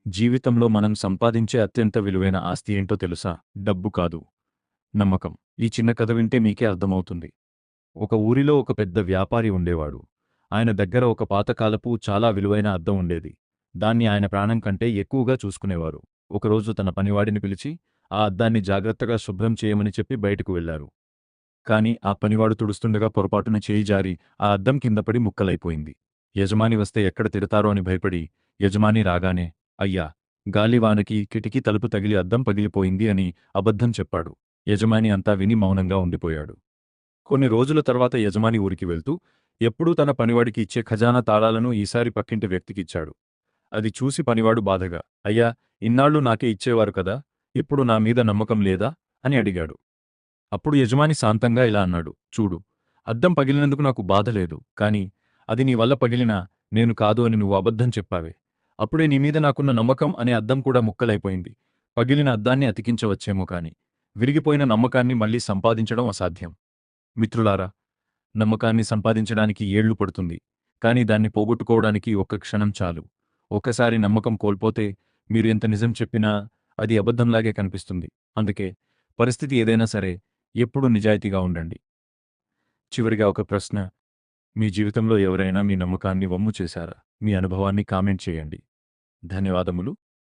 జీవితంలో మనం సంపాదించే అత్యంత విలువైన ఆస్తి ఏంటో తెలుసా? డబ్బు కాదు, నమ్మకం. ఈ చిన్న కథ వింటే మీకే అర్థమవుతుంది. ఒక ఊరిలో ఒక పెద్ద వ్యాపారి ఉండేవాడు. ఆయన దగ్గర ఒక పాతకాలపు చాలా విలువైన అద్దం ఉండేది. దాన్ని ఆయన ప్రాణం కంటే ఎక్కువగా చూసుకునేవారు. ఒకరోజు తన పనివాడిని పిలిచి ఆ అద్దాన్ని జాగ్రత్తగా శుభ్రం చేయమని చెప్పి బయటకు వెళ్లారు. కాని ఆ పనివాడు తుడుస్తుండగా పొరపాటున చేయి జారి ఆ అద్దం కిందపడి ముక్కలైపోయింది. యజమాని వస్తే ఎక్కడ తిడతారో అని భయపడి యజమాని రాగానే, అయ్యా, గాలివానకి కిటికీ తలుపు తగిలి అద్దం పగిలిపోయింది అని అబద్ధం చెప్పాడు. యజమాని అంతా విని మౌనంగా ఉండిపోయాడు. కొన్ని రోజుల తర్వాత యజమాని ఊరికి వెళ్తూ ఎప్పుడూ తన పనివాడికి ఇచ్చే ఖజానా తాళాలను ఈసారి పక్కింటి వ్యక్తికిచ్చాడు. అది చూసి పనివాడు బాధగా, అయ్యా, ఇన్నాళ్ళు నాకే ఇచ్చేవారు కదా, ఇప్పుడు నా మీద నమ్మకం లేదా అని అడిగాడు. అప్పుడు యజమాని శాంతంగా ఇలా అన్నాడు, చూడు, అద్దం పగిలినందుకు నాకు బాధ లేదు, కాని అది నీ వల్ల పగిలినా నేను కాదు అని నువ్వు అబద్ధం చెప్పావే. అప్పుడే నీ మీద నాకున్న నమ్మకం అనే అద్దం కూడా ముక్కలైపోయింది. పగిలిన అద్దాన్ని అతికించవచ్చేమో కాని విరిగిపోయిన నమ్మకాన్ని మళ్లీ సంపాదించడం అసాధ్యం. మిత్రులారా, నమ్మకాన్ని సంపాదించడానికి ఏళ్లు పడుతుంది, కాని దాన్ని పోగొట్టుకోవడానికి ఒక్క క్షణం చాలు. ఒక్కసారి నమ్మకం కోల్పోతే మీరు ఎంత నిజం చెప్పినా అది అబద్ధంలాగే కనిపిస్తుంది. అందుకే పరిస్థితి ఏదైనా సరే ఎప్పుడూ నిజాయితీగా ఉండండి. చివరిగా ఒక ప్రశ్న: మీ జీవితంలో ఎవరైనా మీ నమ్మకాన్ని వమ్ము చేశారా? మీ అనుభవాన్ని కామెంట్ చేయండి. ధన్యవాదములు.